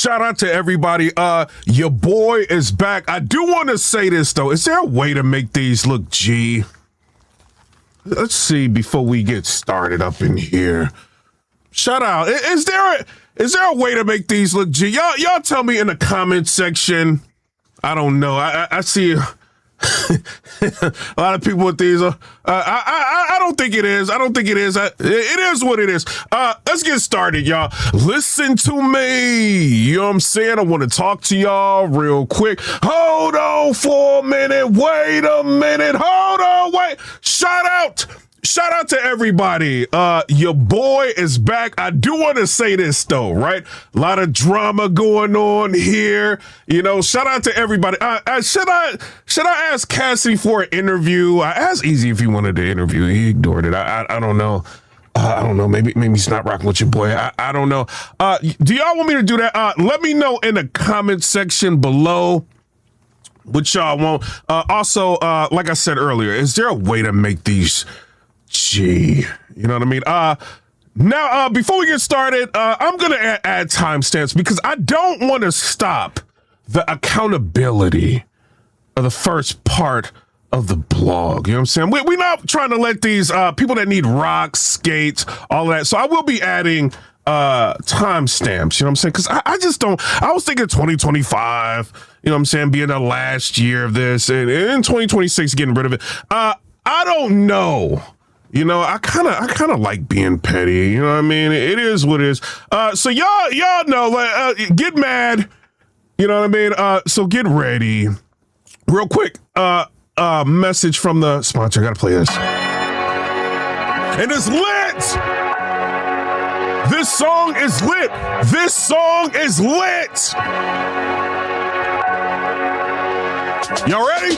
Shout out to everybody. Your boy is back. I do want to say this though. Is there a way to make these look G? Let's see before we get started up in here. Shout out. Is there a way to make these look G? Y'all tell me in the comment section. I don't know. I see a lot of people with these. I don't think it is. I don't think it is. It is what it is. Let's get started, y'all. Listen to me. You know what I'm saying? I want to talk to y'all real quick. Hold on for a minute. Wait a minute. Hold on. Wait. Shout out to everybody. Your boy is back. I do want to say this though, right? A lot of drama going on here. You know, shout out to everybody. Should I ask Cassidy for an interview? I asked EAZY if he wanted to interview. He ignored it. I don't know. I don't know. Maybe he's not rocking with your boy. I don't know. Do y'all want me to do that? Let me know in the comment section below what y'all want. Also, like I said earlier, is there a way to make these G? You know what I mean? Now, before we get started, I'm going to add timestamps because I don't want to stop the accountability of the first part of the blog. You know what I'm saying? We're not trying to let these people that need rocks, skates, all of that. So I will be adding timestamps, you know what I'm saying? Because I just don't, I was thinking 2025, you know what I'm saying, being the last year of this, and in 2026 getting rid of it. I don't know. You know, I kind of like being petty. You know what I mean? It is what it is. So y'all know, like, get mad. You know what I mean? So get ready. Real quick, message from the sponsor. I gotta play this. And it's lit. This song is lit. This song is lit. Y'all ready?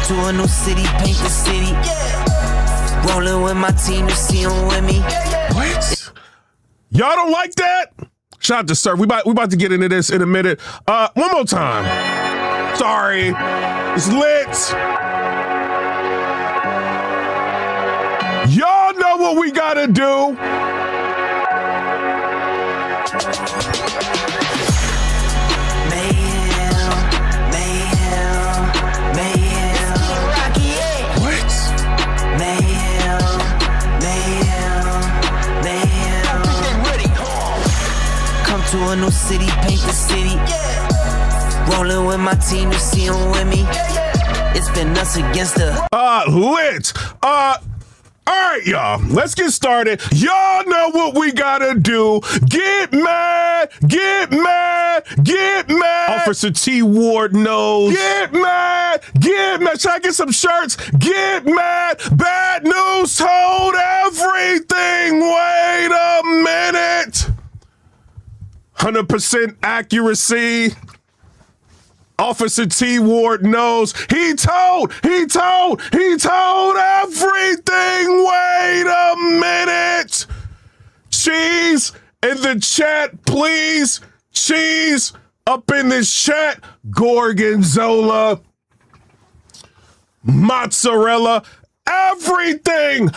To a new city, paint the city. Yeah. Rolling with my team, to see them with me. What? Y'all don't like that? Shout out to Surf. We about to get into this in a minute. One more time. Sorry. It's lit. Y'all know what we gotta do. To a new city, paint the city. Yeah. Rolling with my team, to see them with me. Yeah. It's been us against the lit. All right, y'all. Let's get started. Y'all know what we gotta do. Get mad. Get mad. Get mad. Officer T Ward knows. Get mad. Get mad. Should I get some shirts? Get mad. Bad news told everything. Wait a minute. 100% accuracy. Officer T Ward knows. He told everything. Wait a minute. Cheese in the chat, please. Cheese up in this chat. Gorgonzola. Mozzarella. Everything.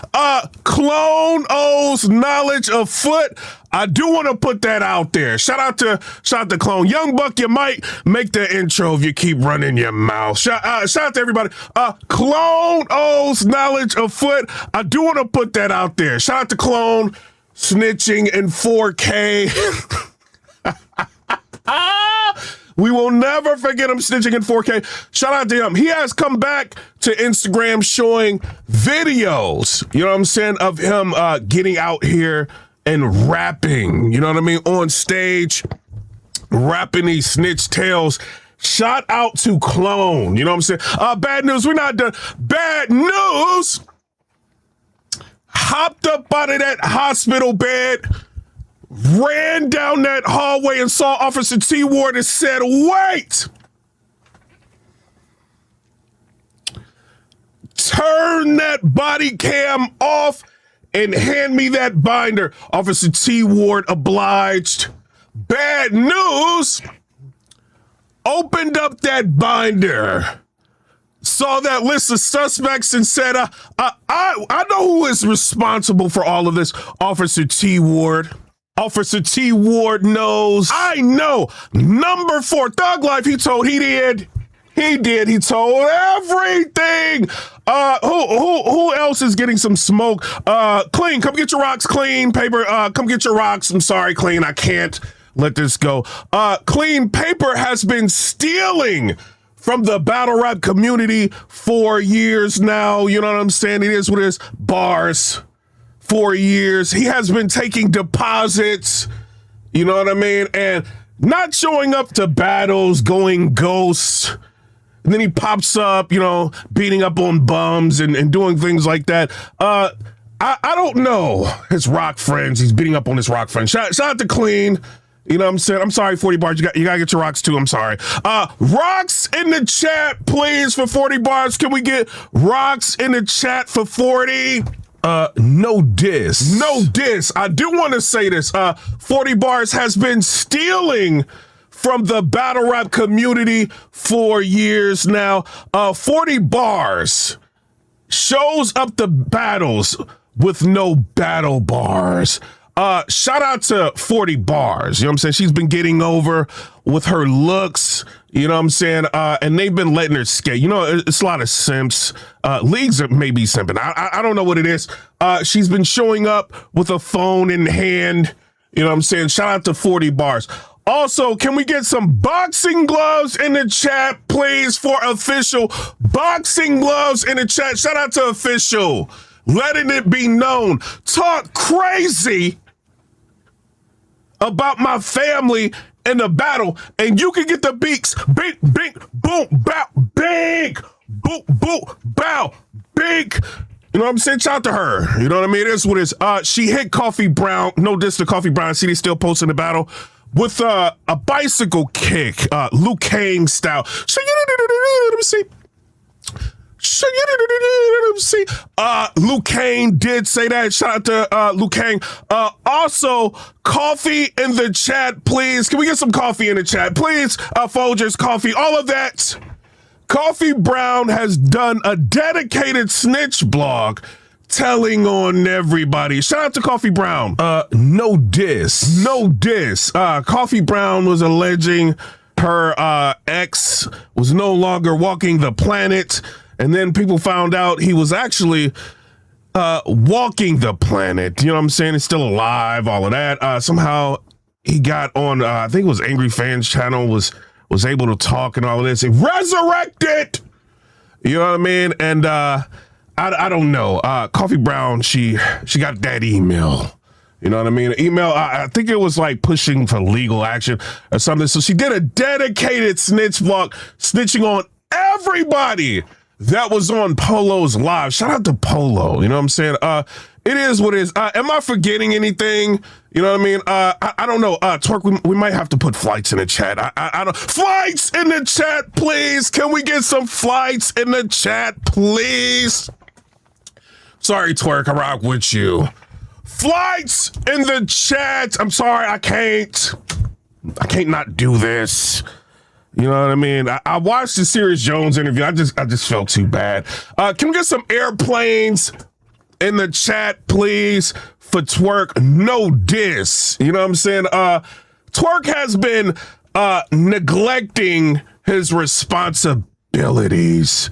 Clone O's knowledge of foot. I do want to put that out there. Shout out to Clone. Young Buck, you might make the intro if you keep running your mouth. Shout out to everybody. Clone O's knowledge of foot. I do want to put that out there. Shout out to Clone. Snitching in 4K. We will never forget him snitching in 4K. Shout out to him. He has come back to Instagram showing videos, you know what I'm saying, of him getting out here and rapping, you know what I mean, on stage, rapping these snitch tales. Shout out to Clone, you know what I'm saying? Bad news, we're not done. Bad news! Hopped up out of that hospital bed, ran down that hallway and saw Officer T Ward and said, wait! Turn that body cam off and hand me that binder. Officer T Ward obliged. Bad news. opened up that binder, saw that list of suspects and said, I know who is responsible for all of this. Officer T. Ward. Officer T. Ward knows. I know. Number 4, Thug Life, he did. He did. He told everything. Who else is getting some smoke? Clean, come get your rocks. Clean, Paper, come get your rocks. I'm sorry, Clean, I can't let this go. Clean, Paper has been stealing from the battle rap community for years now. You know what I'm saying? It is what it is. Bars. 4 years. He has been taking deposits. You know what I mean? And not showing up to battles, going ghosts. And then he pops up, you know, beating up on bums and doing things like that. I don't know his rock friends. He's beating up on his rock friends. Shout out to Clean. You know what I'm saying? I'm sorry, 40 bars. You gotta get your rocks too. I'm sorry. Rocks in the chat, please, for 40 bars. Can we get rocks in the chat for 40? No diss. No diss. I do want to say this. 40 bars has been stealing from the battle rap community for years now. 40 bars shows up the battles with no battle bars. Shout out to 40 bars. You know what I'm saying? She's been getting over with her looks. You know what I'm saying? And they've been letting her skate. You know, it's a lot of simps. Leagues are maybe simping. I don't know what it is. She's been showing up with a phone in hand. You know what I'm saying? Shout out to 40 bars. Also, can we get some boxing gloves in the chat, please, for Official? Boxing gloves in the chat. Shout out to Official. Letting it be known. Talk crazy about my family in the battle, and you can get the beaks. Bink, bink, boom, bow, bink, boom, boom, bow, bink. You know what I'm saying? Shout out to her. You know what I mean? It is what it is. She hit Coffee Brown. No diss to Coffee Brown. I see they still posting the battle with a bicycle kick, Liu Kang style. Let me see. Liu Kang did say that. Shout out to Liu Kang. Also, coffee in the chat, please. Can we get some coffee in the chat, please? Folgers, coffee, all of that. Coffee Brown has done a dedicated snitch blog telling on everybody. Shout out to Coffee Brown. No diss. No diss. Coffee Brown was alleging her ex was no longer walking the planet. And then people found out he was actually walking the planet. You know what I'm saying? He's still alive, all of that. Somehow he got on, I think it was Angry Fans channel, was able to talk and all of this. He resurrected! You know what I mean? And I don't know. Coffee Brown, she got that email. You know what I mean? Email, I think it was like pushing for legal action or something. So she did a dedicated snitch blog, snitching on everybody that was on Polo's live. Shout out to Polo. You know what I'm saying? It is what it is. Am I forgetting anything? You know what I mean? I don't know. Twerk, we might have to put flights in the chat. I don't. Flights in the chat, please. Can we get some flights in the chat, please? Sorry, Twerk, I rock with you. Flights in the chat. I'm sorry, I can't not do this. You know what I mean? I watched the Sirius Jones interview. I just felt too bad. Can we get some airplanes in the chat, please, for Twerk? No diss. You know what I'm saying? Twerk has been neglecting his responsibilities.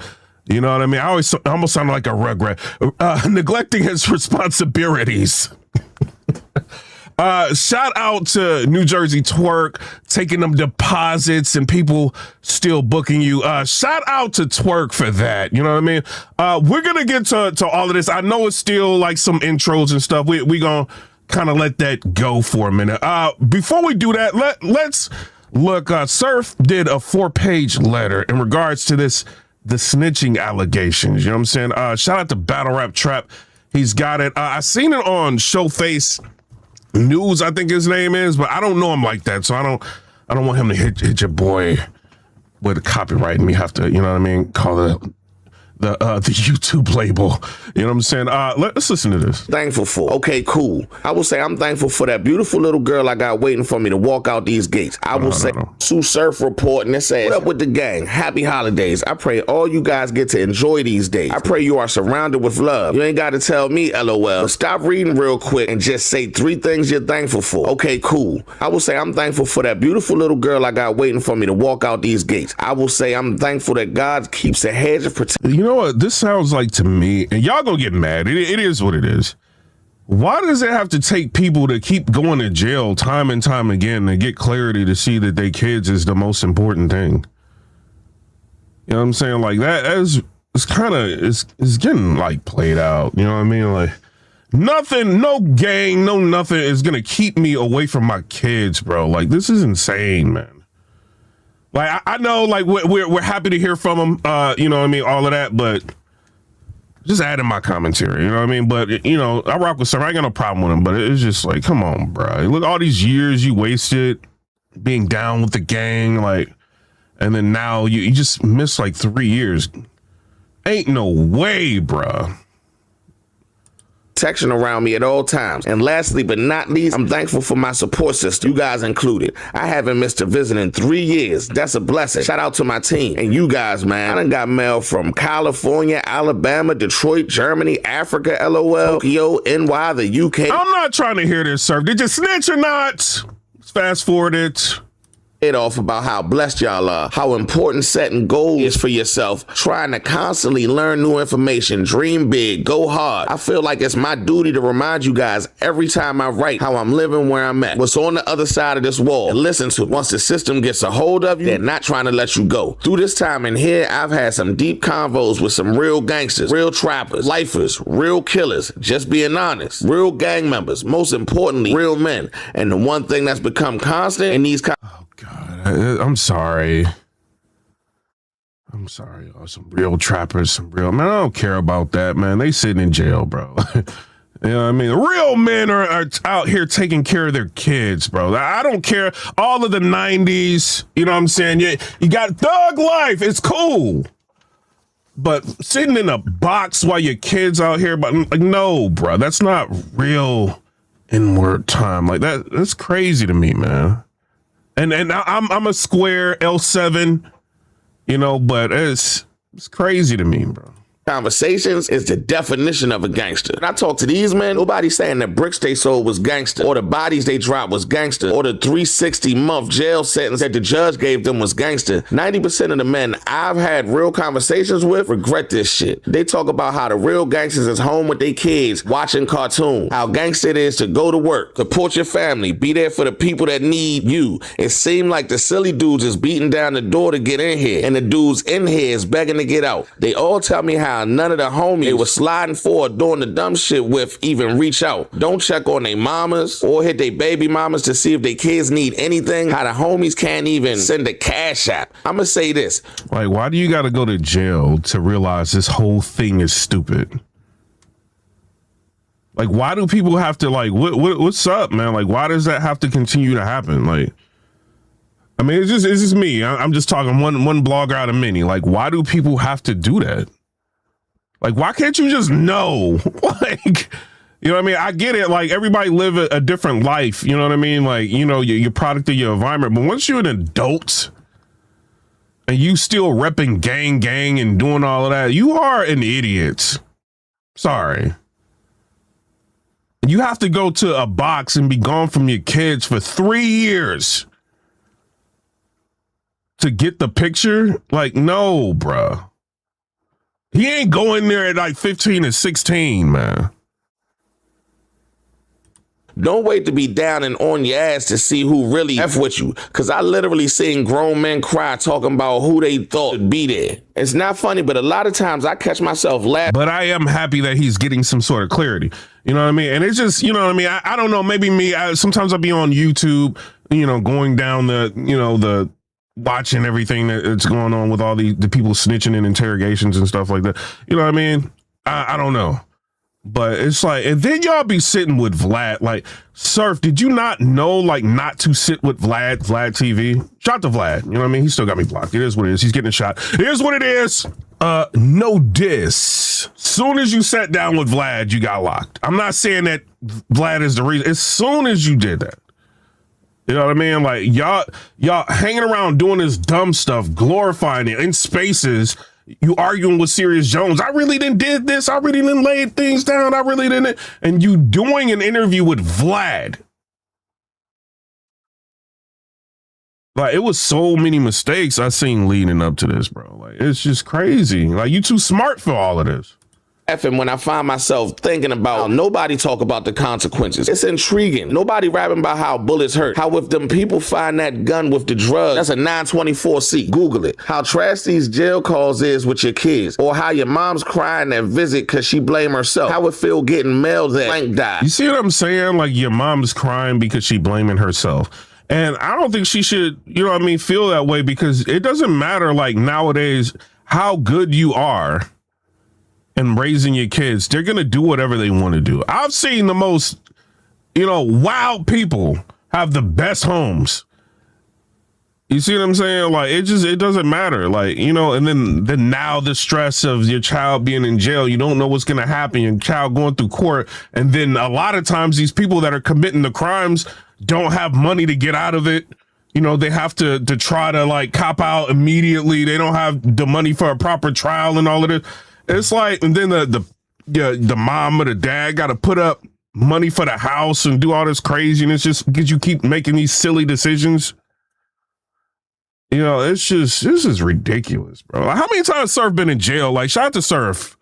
You know what I mean? I almost sound like a rugrat. Neglecting his responsibilities. Shout out to New Jersey Twerk, taking them deposits and people still booking you. Shout out to Twerk for that. You know what I mean? We're going to get to all of this. I know it's still like some intros and stuff. We going to kind of let that go for a minute. Before we do that, let's look. Surf did a 4-page letter in regards to the snitching allegations. You know what I'm saying? Shout out to Battle Rap Trap. He's got it. I seen it on Showface News, I think his name is, but I don't know him like that, so I don't want him to hit your boy with copyright and me have to, you know what I mean, call the the YouTube label. You know what I'm saying? Let's listen to this. Thankful for. Okay, cool. I will say I'm thankful for that beautiful little girl I got waiting for me to walk out these gates. I will say TSU SURF report, and it says, what up with the gang? Happy holidays. I pray all you guys get to enjoy these days. I pray you are surrounded with love. You ain't got to tell me LOL. But stop reading real quick and just say 3 things you're thankful for. Okay, cool. I will say I'm thankful for that beautiful little girl I got waiting for me to walk out these gates. I will say I'm thankful that God keeps a hedge of protection. You know what this sounds like to me, and y'all gonna get mad. It is what it is. Why does it have to take people to keep going to jail time and time again to get clarity to see that they kids is the most important thing? You know what I'm saying? Like it's kind of it's getting like played out. You know what I mean? Like nothing, no gang, no nothing is gonna keep me away from my kids, bro. Like this is insane, man. Like I know, like we're happy to hear from them, you know what I mean, all of that, but just adding my commentary, you know what I mean? But you know, I rock with some. I ain't got no problem with them, but it's just like, come on, bro. Look, all these years you wasted being down with the gang, like, and then now you just missed like 3 years. Ain't no way, bro. Protection around me at all times. And lastly, but not least, I'm thankful for my support system, you guys included. I haven't missed a visit in 3 years. That's a blessing. Shout out to my team and you guys, man. I done got mail from California, Alabama, Detroit, Germany, Africa, LOL, Tokyo, NY, the UK. I'm not trying to hear this, sir. Did you snitch or not? Let's fast forward it. Off about how blessed y'all are, how important setting goals is for yourself, trying to constantly learn new information, dream big, go hard. I feel like it's my duty to remind you guys every time I write how I'm living where I'm at, what's on the other side of this wall, and listen to it. Once the system gets a hold of you, they're not trying to let you go. Through this time in here, I've had some deep convos with some real gangsters, real trappers, lifers, real killers, just being honest, real gang members, most importantly, real men. And the one thing that's become constant in these God, I'm sorry. Some real trappers, some real, man, I don't care about that, man. They sitting in jail, bro. You know what I mean? Real men are out here taking care of their kids, bro. I don't care. All of the 90s, you know what I'm saying? You got thug life. It's cool. But sitting in a box while your kids out here, but like, no, bro, that's not real inward time. Like that's crazy to me, man. And I'm a square L7, you know, but it's crazy to me, bro. Conversations is the definition of a gangster. When I talk to these men, nobody's saying the bricks they sold was gangster, or the bodies they dropped was gangster, or the 360-month jail sentence that the judge gave them was gangster. 90% of the men I've had real conversations with regret this shit. They talk about how the real gangsters is home with their kids, watching cartoons, how gangster it is to go to work, support your family, be there for the people that need you. It seemed like the silly dudes is beating down the door to get in here, and the dudes in here is begging to get out. They all tell me how none of the homies they were sliding for doing the dumb shit with even reach out. Don't check on their mamas or hit their baby mamas to see if their kids need anything. How the homies can't even send a cash app. I'ma say this. Like, why do you gotta go to jail to realize this whole thing is stupid? Like, why do people have to, like, what's up, man? Like, why does that have to continue to happen? Like, I mean, it's just me. I'm just talking one blogger out of many. Like, why do people have to do that? Like, why can't you just know? Like, you know what I mean? I get it. Like, everybody live a different life. You know what I mean? Like, you know, you're product of your environment. But once you're an adult and you still repping gang and doing all of that, you are an idiot. Sorry. You have to go to a box and be gone from your kids for 3 years to get the picture? Like, no, bruh. He ain't going there at like 15 and 16, man. Don't wait to be down and on your ass to see who really F with you. Cause I literally seen grown men cry talking about who they thought would be there. It's not funny, but a lot of times I catch myself laughing. But I am happy that he's getting some sort of clarity. You know what I mean? And it's just, you know what I mean? I don't know, maybe me, sometimes I'll be on YouTube, you know, going down the watching everything that's going on with all the people snitching in interrogations and stuff like that. You know what I mean? I don't know. But it's like, and then y'all be sitting with Vlad. Like, Surf, did you not know, like, not to sit with Vlad TV? Shout out to Vlad. You know what I mean? He still got me blocked. It is what it is. He's getting a shot. Here's what it is. No diss. Soon as you sat down with Vlad, you got locked. I'm not saying that Vlad is the reason. As soon as you did that. You know what I mean? Like, y'all hanging around doing this dumb stuff, glorifying it in spaces. You arguing with Sirius Jones. I really didn't did this. I really didn't lay things down. I really didn't. And you doing an interview with Vlad. Like, it was so many mistakes I seen leading up to this, bro. Like, it's just crazy. Like, you too smart for all of this. And when I find myself thinking about how nobody talk about the consequences. It's intriguing. Nobody rapping about how bullets hurt. How if them people find that gun with the drugs, that's a 924C. Google it. How trash these jail calls is with your kids. Or how your mom's crying at visit because she blame herself. How it feel getting mailed that blank died. You see what I'm saying? Like, your mom's crying because she blaming herself. And I don't think she should, you know what I mean, feel that way, because it doesn't matter, like, nowadays, how good you are and raising your kids. They're going to do whatever they want to do. I've seen the most, you know, wild people have the best homes. You see what I'm saying? Like, it doesn't matter. Like, you know, and then now the stress of your child being in jail, you don't know what's going to happen, your child going through court. And then a lot of times these people that are committing the crimes don't have money to get out of it. You know, they have to try to, like, cop out immediately. They don't have the money for a proper trial and all of this. It's like, and then the mom or the dad got to put up money for the house and do all this craziness just because you keep making these silly decisions. You know, it's just, this is ridiculous, bro. Like, how many times Surf been in jail? Like, shout out to Surf.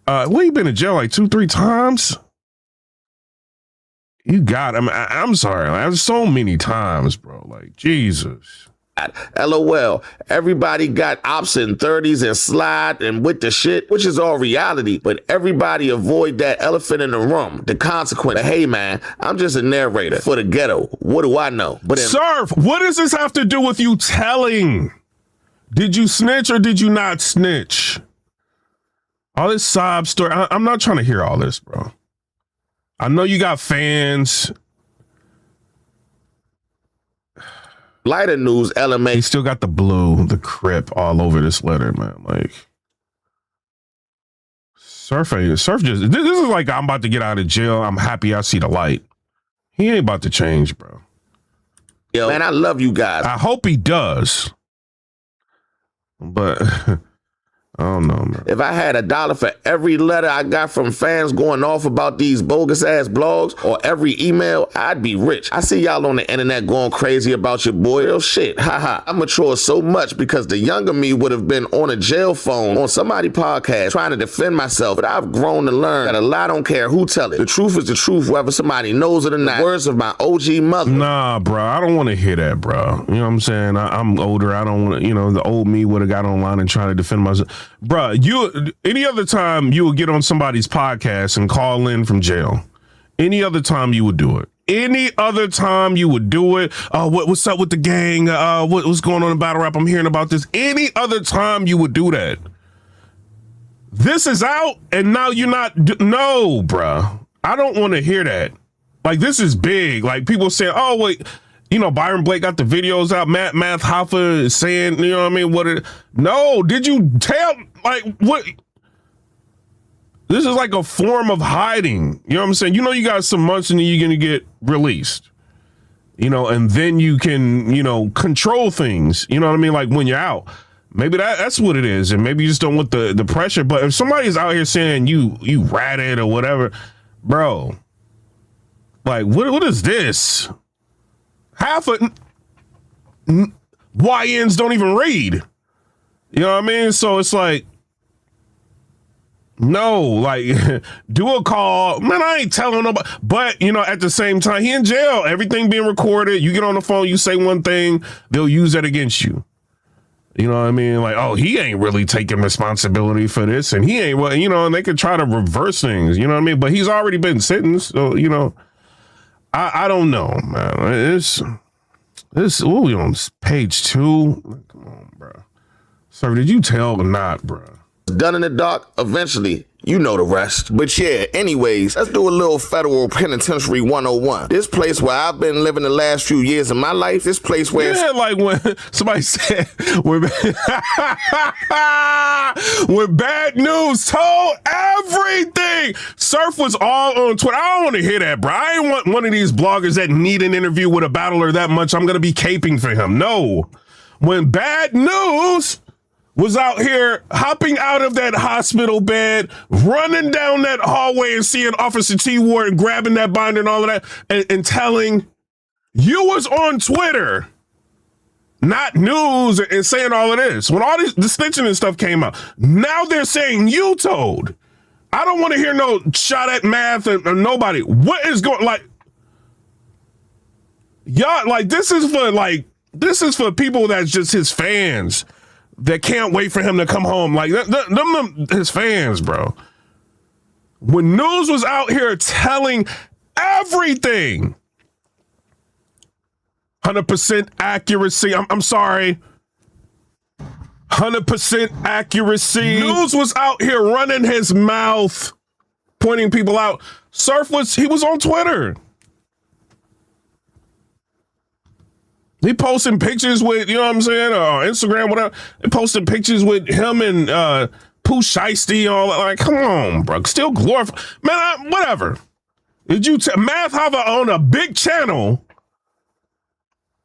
He been in jail like 2-3 times? You got him. I'm sorry. Like, there's so many times, bro. Like, Jesus. LOL. Everybody got ops in 30s and slide and with the shit, which is all reality, but everybody avoid that elephant in the room, the consequence. But hey, man, I'm just a narrator for the ghetto. What do I know? But Surf, what does this have to do with you telling? Did you snitch or did you not snitch? All this sob story. I'm not trying to hear all this, bro. I know you got fans. Lighter news, LMA. He still got the blue, the Crip all over this letter, man. Like, Surf just, this is like, I'm about to get out of jail. I'm happy I see the light. He ain't about to change, bro. Yo, man, I love you guys. I hope he does. But I don't know, man. If I had $1 for every letter I got from fans going off about these bogus ass blogs or every email, I'd be rich. I see y'all on the internet going crazy about your boy. Real shit. Haha. I matured so much because the younger me would have been on a jail phone on somebody's podcast trying to defend myself. But I've grown to learn that a lie don't care who tell it. The truth is the truth, whether somebody knows it or not. The words of my OG mother. Nah, bro. I don't want to hear that, bro. You know what I'm saying? I'm older. I don't want to, you know, the old me would have got online and tried to defend myself. Bro, any other time you would get on somebody's podcast and call in from jail. Any other time you would do it. Any other time you would do it. What's up with the gang? What's going on in battle rap? I'm hearing about this. Any other time you would do that. This is out and now you're not. No, bro. I don't want to hear that. Like, this is big. Like, people say, oh, wait. You know, Byron Blake got the videos out. Math Hoffa is saying, you know what I mean? No, did you tell, like, what? This is like a form of hiding. You know what I'm saying? You know, you got some months and then you're going to get released. You know, and then you can, you know, control things. You know what I mean? Like, when you're out. Maybe that's what it is. And maybe you just don't want the pressure. But if somebody's out here saying you ratted or whatever, bro, like, what is this? Half of YNs don't even read. You know what I mean? So it's like, no, like, do a call. Man, I ain't telling nobody. But, you know, at the same time, he in jail. Everything being recorded. You get on the phone, you say one thing, they'll use that against you. You know what I mean? Like, oh, he ain't really taking responsibility for this. And he ain't, well, you know, and they could try to reverse things. You know what I mean? But he's already been sentenced. So, you know. I don't know, man. This what we on page 2? Come on, bro. Sir, did you tell or not, bro? Done in the dark, eventually You know the rest. But yeah, anyways, let's do a little federal penitentiary 101. This place where I've been living the last few years of my life, this place where... Yeah, like when somebody said, when Bad News told everything. Surf was all on Twitter. I don't want to hear that, bro. I ain't want one of these bloggers that need an interview with a battler that much. I'm going to be caping for him. No. When Bad News was out here hopping out of that hospital bed, running down that hallway and seeing Officer T. Ward and grabbing that binder and all of that and telling you was on Twitter, not news, and saying all of this. When all this snitching and stuff came out, now they're saying you told. I don't want to hear no shot at math and nobody. What is going, like, y'all, like, this is for people that's just his fans that can't wait for him to come home. Like, them his fans, bro. When news was out here telling everything, 100% accuracy. I'm sorry. 100% accuracy. News was out here running his mouth, pointing people out. Surf was on Twitter. He posting pictures with, you know what I'm saying, or Instagram, whatever. He posting pictures with him and Pooh Shiesty, all that. Like, come on, bro. Still glorify. Man, whatever. Did you Math Hava on a big channel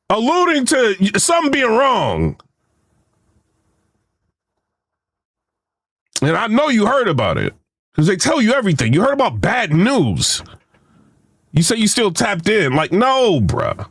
alluding to something being wrong? And I know you heard about it because they tell you everything. You heard about Bad News. You say you still tapped in. Like, no, bruh.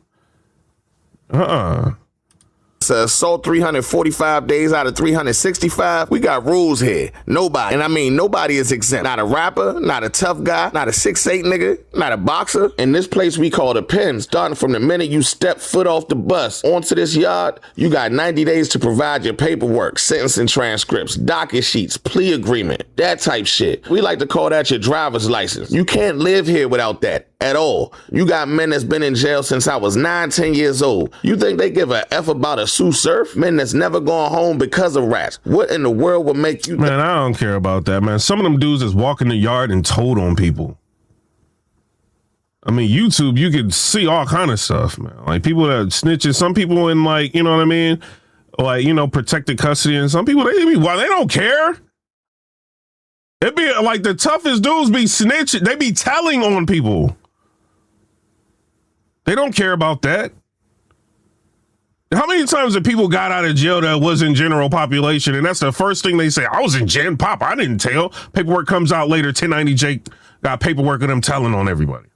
Assault 345 days out of 365. We got rules here. Nobody, and I mean nobody is exempt. Not a rapper, not a tough guy, not a 6'8" nigga, not a boxer. In this place we call the pen, starting from the minute you step foot off the bus onto this yard, you got 90 days to provide your paperwork, sentencing transcripts, docket sheets, plea agreement, that type shit. We like to call that your driver's license. You can't live here without that at all. You got men that's been in jail since I was 9, 10 years old. You think they give a F about a Sue Surf? Men that's never gone home because of rats. What in the world would make you... Man, I don't care about that, man. Some of them dudes that's walking the yard and told on people. I mean, YouTube, you can see all kind of stuff, man. Like people that snitching, some people in like, you know what I mean? Like, you know, protected custody, and some people, they don't care. It be like the toughest dudes be snitching. They be telling on people. They don't care about that. How many times have people got out of jail that wasn't general population, and that's the first thing they say, I was in Gen Pop, I didn't tell. Paperwork comes out later, 1090 Jake got paperwork of them telling on everybody.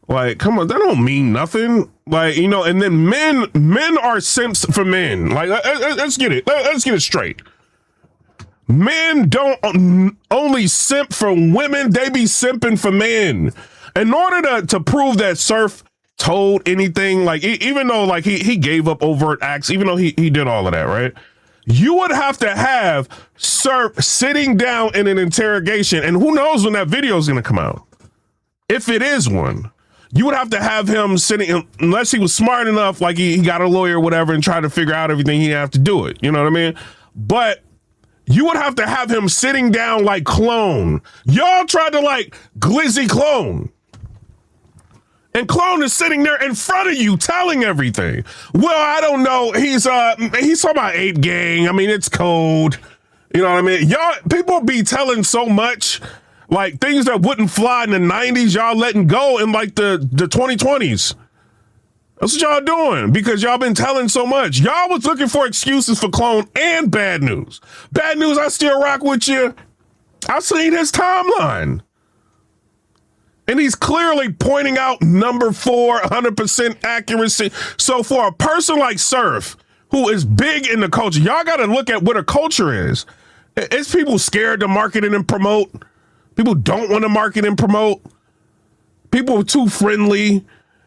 Like, come on, that don't mean nothing. Like, you know, and then men are simps for men. Like, let's get it. Let's get it straight. Men don't only simp for women, they be simping for men. In order to prove that Surf told anything, like even though like he gave up overt acts, even though he did all of that, right? You would have to have Surf sitting down in an interrogation, and who knows when that video is going to come out. If it is one, you would have to have him sitting, unless he was smart enough, like he got a lawyer or whatever, and try to figure out everything, he'd have to do it. You know what I mean? But you would have to have him sitting down like Clone. Y'all tried to like glizzy Clone. And Clone is sitting there in front of you telling everything. Well, I don't know. He's talking about Ape Gang. I mean, it's cold. You know what I mean? Y'all, people be telling so much, like things that wouldn't fly in the 90s, y'all letting go in like the 2020s. That's what y'all doing because y'all been telling so much. Y'all was looking for excuses for Clone and Bad News. Bad News, I still rock with you. I've seen his timeline. And he's clearly pointing out number 4, 100% accuracy. So for a person like Surf, who is big in the culture, y'all got to look at what a culture is. It's people scared to market and promote. People don't want to market and promote. People are too friendly.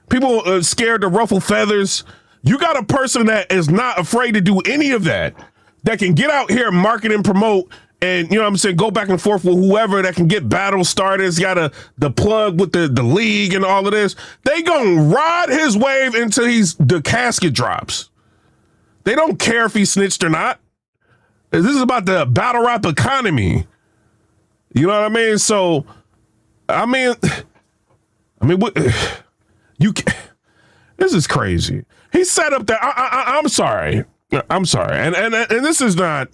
People are scared to ruffle feathers. You got a person that is not afraid to do any of that can get out here and market and promote. And, you know what I'm saying, go back and forth with whoever that can get battles started. Got the plug with the league and all of this. They gonna ride his wave until the casket drops. They don't care if he snitched or not. This is about the battle rap economy. You know what I mean? So, I mean, what, this is crazy. He set up that. I'm sorry. And this is not.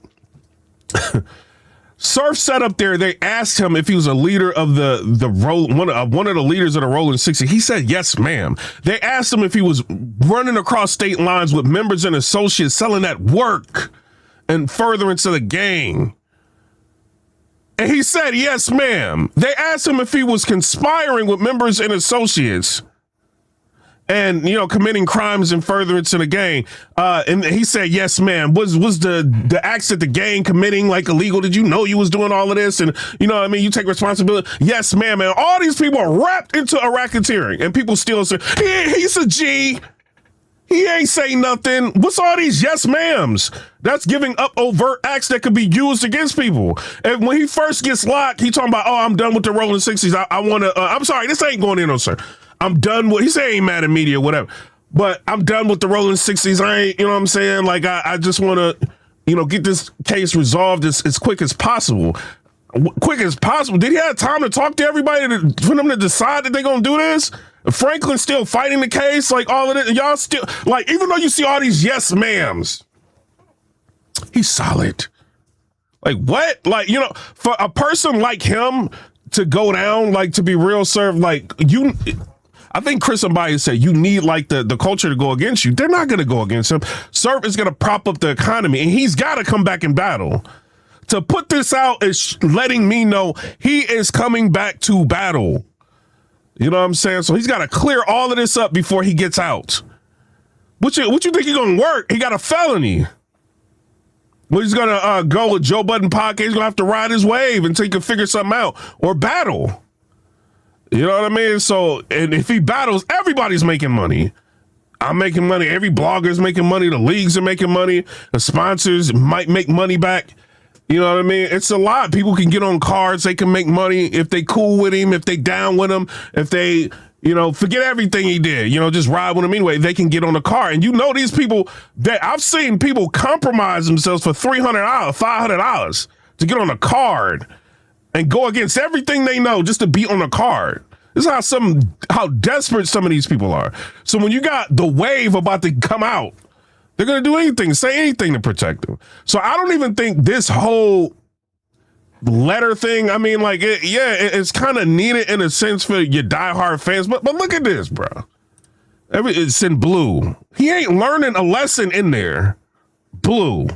Surf set up there. They asked him if he was a leader of the one of the leaders of the Rolling 60. He said, yes, ma'am. They asked him if he was running across state lines with members and associates selling that work and furtherance of the gang. And he said, yes, ma'am. They asked him if he was conspiring with members and associates and, you know, committing crimes in furtherance of the gang. And he said, yes, ma'am. Was the acts that the gang committing like illegal? Did you know you was doing all of this? And, you know what I mean? You take responsibility. Yes, ma'am. And all these people are wrapped into a racketeering, and people still say, he's a G. He ain't saying nothing. What's all these yes, ma'ams? That's giving up overt acts that could be used against people. And when he first gets locked, he talking about, oh, I'm done with the Rolling 60s. I want to, I'm sorry, this ain't going in, no, sir. I'm done with, he say he ain't mad at media, whatever. But I'm done with the Rolling 60s. I ain't, you know what I'm saying? Like, I just want to, you know, get this case resolved as quick as possible. Quick as possible. Did he have time to talk to everybody for them to decide that they're going to do this? Franklin's still fighting the case, like all of it. Y'all still, like, even though you see all these yes ma'ams, he's solid. Like, what? Like, you know, for a person like him to go down, like, to be real, Surf, like, you, I think Chris Mbaye said you need, like, the culture to go against you. They're not going to go against him. Surf is going to prop up the economy, and he's got to come back and battle. To put this out is letting me know he is coming back to battle. You know what I'm saying? So he's got to clear all of this up before he gets out. What you think he's going to work? He got a felony. Well, he's going to go with Joe Budden podcast. He's going to have to ride his wave until he can figure something out or battle. You know what I mean? So, and if he battles, everybody's making money. I'm making money. Every blogger's making money. The leagues are making money. The sponsors might make money back. You know what I mean? It's a lot. People can get on cards. They can make money if they cool with him, if they down with him, if they, you know, forget everything he did, you know, just ride with him anyway. They can get on the card. And you know, these people that I've seen people compromise themselves for $300, $500 to get on a card and go against everything they know just to be on a card. This is how desperate some of these people are. So when you got the wave about to come out, they're going to do anything, say anything to protect them. So I don't even think this whole letter thing, I mean, like, it's kind of needed in a sense for your diehard fans. But look at this, bro. It's in blue. He ain't learning a lesson in there. Blue.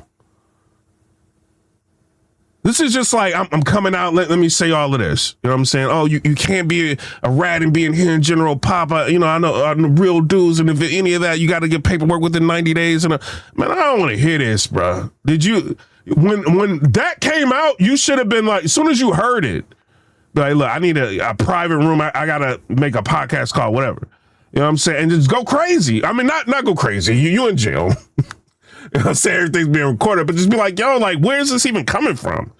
This is just like, I'm coming out, let me say all of this. You know what I'm saying? Oh, you can't be a rat and be in here in General Pop. You know, I know I'm the real dudes, and if any of that, you got to get paperwork within 90 days. And man, I don't want to hear this, bro. Did you, when that came out, you should have been like, as soon as you heard it, like, look, I need a private room. I got to make a podcast call, whatever. You know what I'm saying? And just go crazy. I mean, not go crazy. You in jail. You know what I'm saying? Everything's being recorded, but just be like, yo, like, where's this even coming from?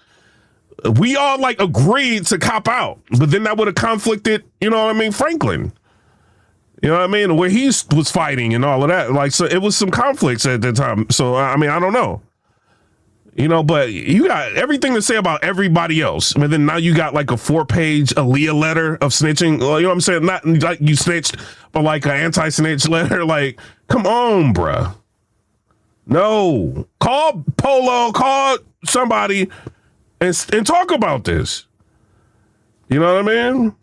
We all like agreed to cop out, but then that would have conflicted, you know what I mean, Franklin. You know what I mean? Where he was fighting and all of that. Like, so it was some conflicts at the time. So, I mean, I don't know. You know, but you got everything to say about everybody else. But then now you got like a 4-page Aaliyah letter of snitching. You know what I'm saying? Not like you snitched, but like an anti-snitch letter. Like, come on, bruh. No. Call Polo, call somebody and talk about this. You know what I mean?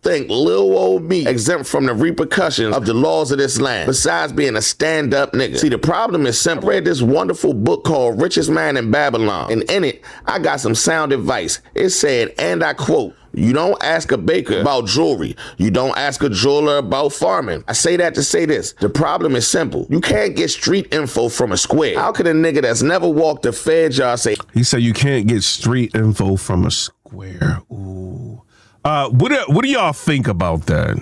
Think little old me exempt from the repercussions of the laws of this land, besides being a stand-up nigga. See, the problem is simple. I read this wonderful book called Richest Man in Babylon, and in it, I got some sound advice. It said, and I quote, "You don't ask a baker about jewelry. You don't ask a jeweler about farming." I say that to say this. The problem is simple. You can't get street info from a square. How could a nigga that's never walked a fair yard say... He said you can't get street info from a square. Ooh. What do y'all think about that?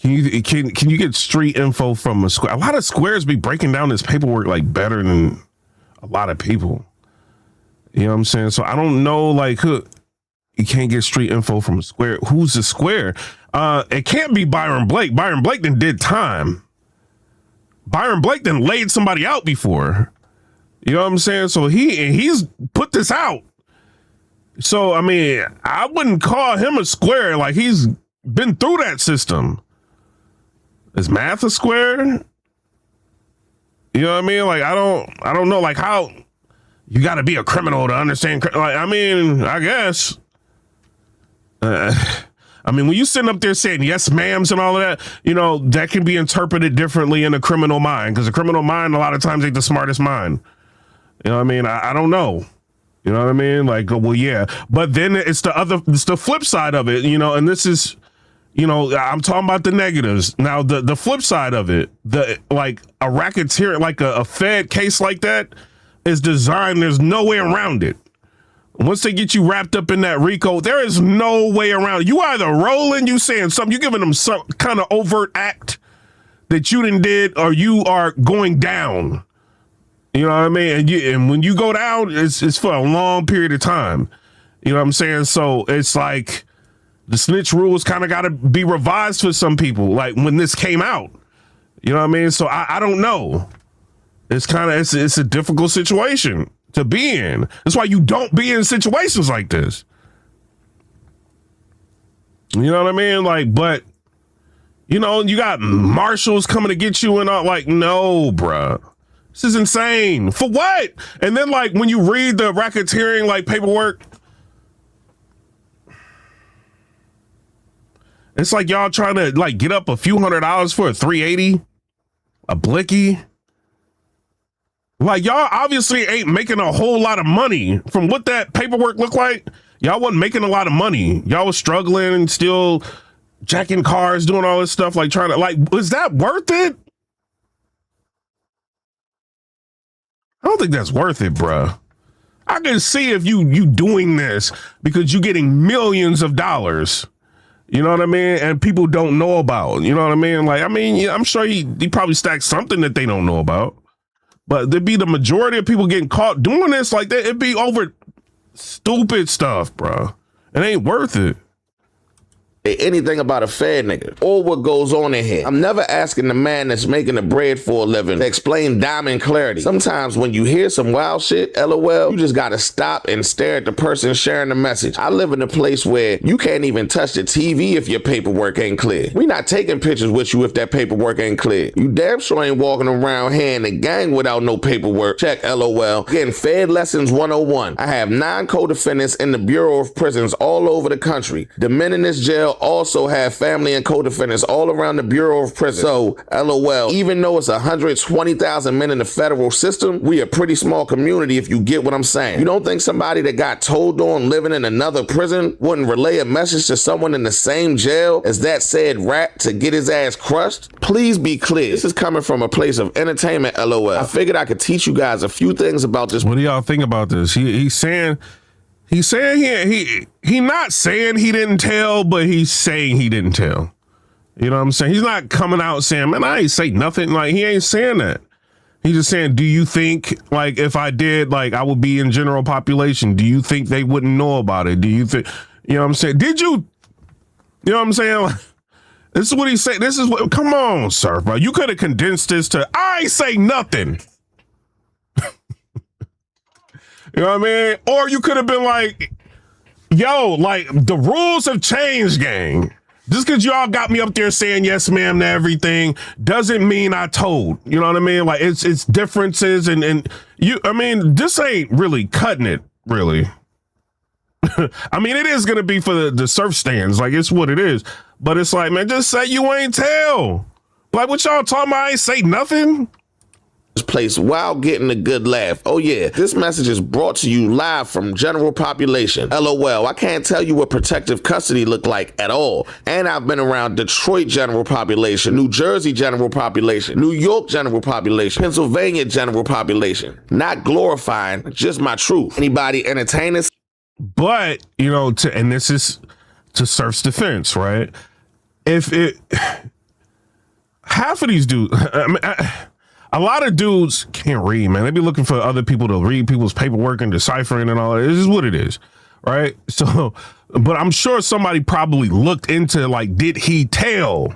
Can you get street info from a square? A lot of squares be breaking down this paperwork like better than a lot of people. You know what I'm saying? So I don't know, like, you can't get street info from a square. Who's the square? It can't be Byron Blake. Byron Blake then did time. Byron Blake then laid somebody out before. You know what I'm saying? So he's put this out. So, I mean, I wouldn't call him a square. Like, he's been through that system. Is math a square? You know what I mean? Like, I don't know, like, how you got to be a criminal to understand. Like, I mean, I guess. I mean, when you sitting up there saying yes, ma'ams and all of that, you know, that can be interpreted differently in a criminal mind, because a criminal mind, a lot of times, ain't the smartest mind. You know what I mean? I don't know. You know what I mean? Like, well, yeah. But then it's the flip side of it, you know, and this is, you know, I'm talking about the negatives. Now, the flip side of it, like a racketeer, like a Fed case like that is designed, there's no way around it. Once they get you wrapped up in that RICO, there is no way around it. You either rolling, you saying something, you giving them some kind of overt act that you did, or you are going down. You know what I mean? And when you go down, it's for a long period of time. You know what I'm saying? So it's like the snitch rules kind of got to be revised for some people. Like when this came out, you know what I mean? So I don't know. It's kind of, it's a difficult situation to be in. That's why you don't be in situations like this. You know what I mean? Like, but, you know, you got marshals coming to get you and all, like, no, bruh. This is insane. For what? And then, like, when you read the racketeering, like, paperwork, it's like y'all trying to, like, get up a few $100s for a 380, a blicky. Like, y'all obviously ain't making a whole lot of money from what that paperwork looked like. Y'all wasn't making a lot of money. Y'all was struggling and still jacking cars, doing all this stuff, like, trying to, like, was that worth it? I don't think that's worth it, bruh. I can see if you doing this because you're getting millions of dollars, you know what I mean? And people don't know about, you know what I mean? Like, I mean, yeah, I'm sure he probably stacked something that they don't know about, but there'd be the majority of people getting caught doing this like that. It'd be over stupid stuff, bruh. It ain't worth it. Anything about a Fed nigga or what goes on in here. I'm never asking the man that's making the bread for a living to explain diamond clarity. Sometimes when you hear some wild shit, LOL, you just gotta stop and stare at the person sharing the message. I live in a place where you can't even touch the TV if your paperwork ain't clear. We not taking pictures with you if that paperwork ain't clear. You damn sure ain't walking around here in the gang without no paperwork. Check LOL. Getting Fed Lessons 101. I have 9 co-defendants in the Bureau of Prisons all over the country. The men in this jail also have family and co-defendants all around the Bureau of Prisons. So, LOL, even though it's 120,000 men in the federal system, we a pretty small community if you get what I'm saying. You don't think somebody that got told on living in another prison wouldn't relay a message to someone in the same jail as that said rat to get his ass crushed? Please be clear. This is coming from a place of entertainment, LOL. I figured I could teach you guys a few things about this. What do y'all think about this? He's saying he not saying he didn't tell, but he's saying he didn't tell. You know what I'm saying? He's not coming out saying, man, I ain't say nothing. Like, he ain't saying that. He's just saying, do you think, like, if I did, like, I would be in general population? Do you think they wouldn't know about it? Do you think, you know what I'm saying? Did you know what I'm saying? Like, this is what he said. This is what, come on, sir, bro. You could have condensed this to, I ain't say nothing. You know what I mean? Or you could have been like, yo, like, the rules have changed, gang. Just because y'all got me up there saying yes, ma'am, to everything doesn't mean I told. You know what I mean? Like, it's differences and you, I mean, this ain't really cutting it, really. I mean, it is going to be for the surf stands. Like, it's what it is. But it's like, man, just say you ain't tell. Like, what y'all talking about? I ain't say nothing. Place while getting a good laugh. Oh yeah, this message is brought to you live from general population. LOL, I can't tell you what protective custody look like at all. And I've been around Detroit general population, New Jersey general population, New York general population, Pennsylvania general population. Not glorifying, just my truth. Anybody entertain this? But, you know, and this is to Surf's defense, right? If it, half of these dudes, a lot of dudes can't read, man. They be looking for other people to read people's paperwork and deciphering and all that. This is what it is, right? So, but I'm sure somebody probably looked into, like, did he tell?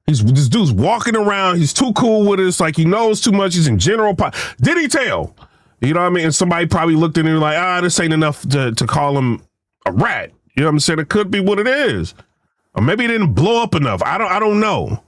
This dude's walking around. He's too cool with us. Like, he knows too much. He's in general. Did he tell? You know what I mean? And somebody probably looked at it and like, this ain't enough to call him a rat. You know what I'm saying? It could be what it is. Or maybe it didn't blow up enough. I don't know.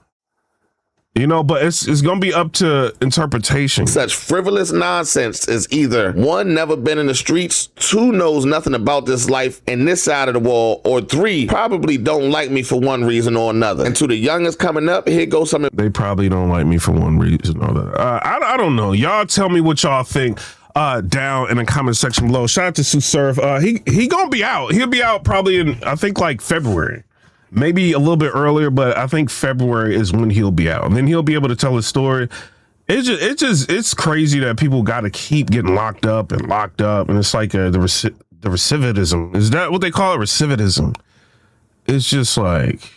You know, but it's going to be up to interpretation. Such frivolous nonsense is either one, never been in the streets, two, knows nothing about this life and this side of the wall, or three, probably don't like me for one reason or another. And to the youngest coming up, here goes something. They probably don't like me for one reason or another. I don't know. Y'all tell me what y'all think down in the comment section below. Shout out to TSU SURF. He going to be out. He'll be out probably in, I think, like February. Maybe a little bit earlier, but I think February is when he'll be out. And then he'll be able to tell his story. It's crazy that people got to keep getting locked up. And it's like the recidivism. Is that what they call it? Recidivism. It's just like,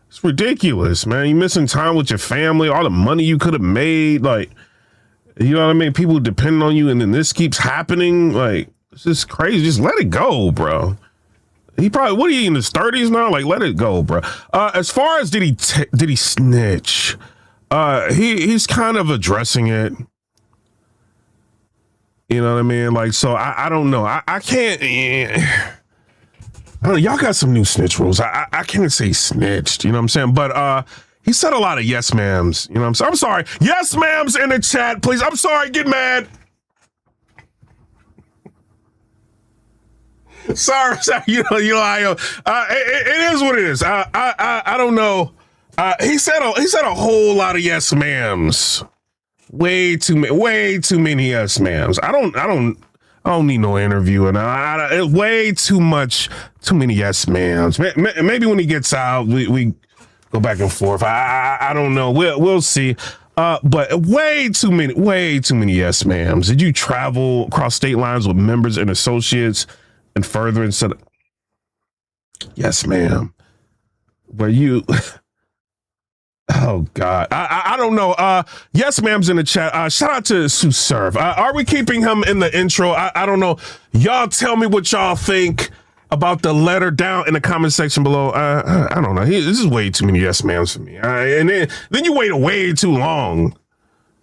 it's ridiculous, man. You missing time with your family, all the money you could have made. Like, you know what I mean? People depend on you. And then this keeps happening. Like, it's just crazy. Just let it go, bro. He probably, what are you in his 30s now? Like, let it go, bro. As far as did he snitch? He's kind of addressing it. You know what I mean? Like, so I don't know. I can't. I don't know. Y'all got some new snitch rules. I can't say snitched. You know what I'm saying? But he said a lot of yes ma'ams. You know what I'm saying? I'm sorry. Yes ma'ams in the chat, please. I'm sorry. Get mad. Sorry, you know, it is what it is. I don't know. He said a whole lot of yes ma'ams. Way too many yes ma'ams. I don't need no interview, and way too many yes ma'ams. Maybe when he gets out, we go back and forth. I don't know. We'll see. But way too many yes ma'ams. Did you travel across state lines with members and associates? And further instead of, yes, ma'am. Were you? Oh God, I don't know. Yes, ma'am's in the chat. Shout out to TSU SURF. Are we keeping him in the intro? I don't know. Y'all tell me what y'all think about the letter down in the comment section below. I don't know. This is way too many yes, ma'ams for me. And then you wait way too long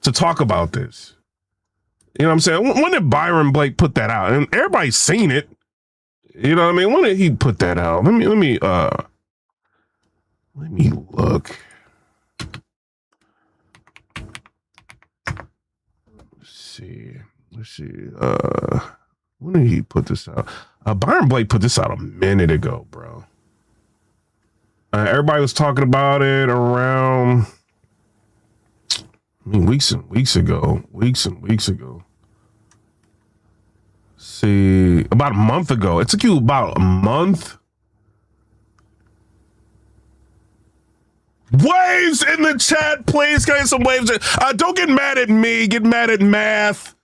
to talk about this. You know what I'm saying? When did Byron Blake put that out? And everybody's seen it. You know what I mean? When did he put that out? Let me look. Let's see. When did he put this out? Byron Blake put this out a minute ago, bro. Everybody was talking about it around, weeks and weeks ago. See, about a month ago. It took you about a month. Waves in the chat, please. Can I get some waves? Don't get mad at me. Get mad at math.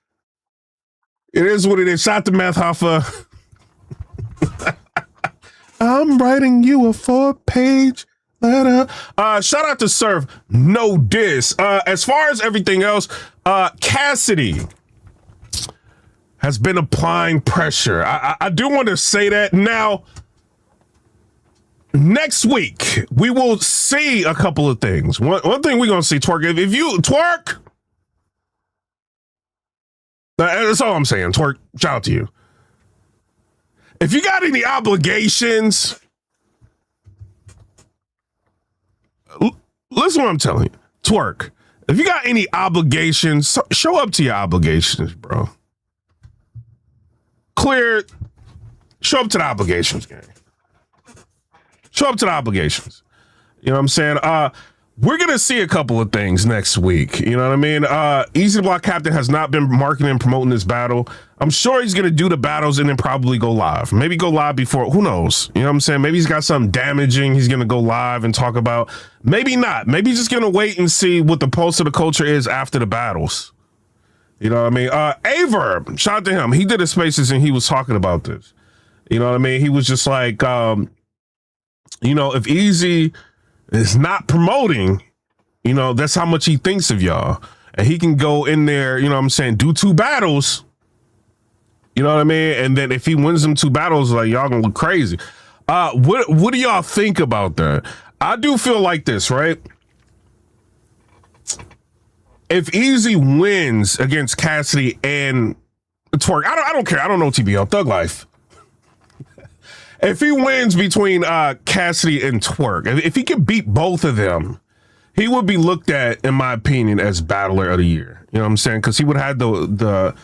It is what it is. Shout to Math Hoffa. I'm writing you a 4-page letter. Shout out to SURF. No diss. As far as everything else, Cassidy has been applying pressure. I do want to say that. Now, next week, we will see a couple of things. One thing we're going to see, Twerk, if you, Twerk, that's all I'm saying, Twerk, shout out to you. If you got any obligations, listen what I'm telling you, Twerk, if you got any obligations, show up to your obligations, bro. Clear, show up to the obligations, gang. Show up to the obligations. You know what I'm saying? We're going to see a couple of things next week. You know what I mean? EAZY Block Captain has not been marketing and promoting this battle. I'm sure he's going to do the battles and then probably go live. Maybe go live before, who knows? You know what I'm saying? Maybe he's got something damaging he's going to go live and talk about. Maybe not. Maybe he's just going to wait and see what the pulse of the culture is after the battles. You know what I mean? Averb, shout out to him. He did his spaces and he was talking about this. You know what I mean? He was just like, you know, if EAZY is not promoting, you know, that's how much he thinks of y'all. And he can go in there, you know what I'm saying, do 2 battles. You know what I mean? And then if he wins them 2 battles, like, y'all gonna look crazy. What do y'all think about that? I do feel like this, right? if EAZY wins against Cassidy and Twerk, I don't care. I don't know TBL, Thug Life. If he wins between Cassidy and Twerk, if he can beat both of them, he would be looked at, in my opinion, as Battler of the Year. You know what I'm saying? Because he would have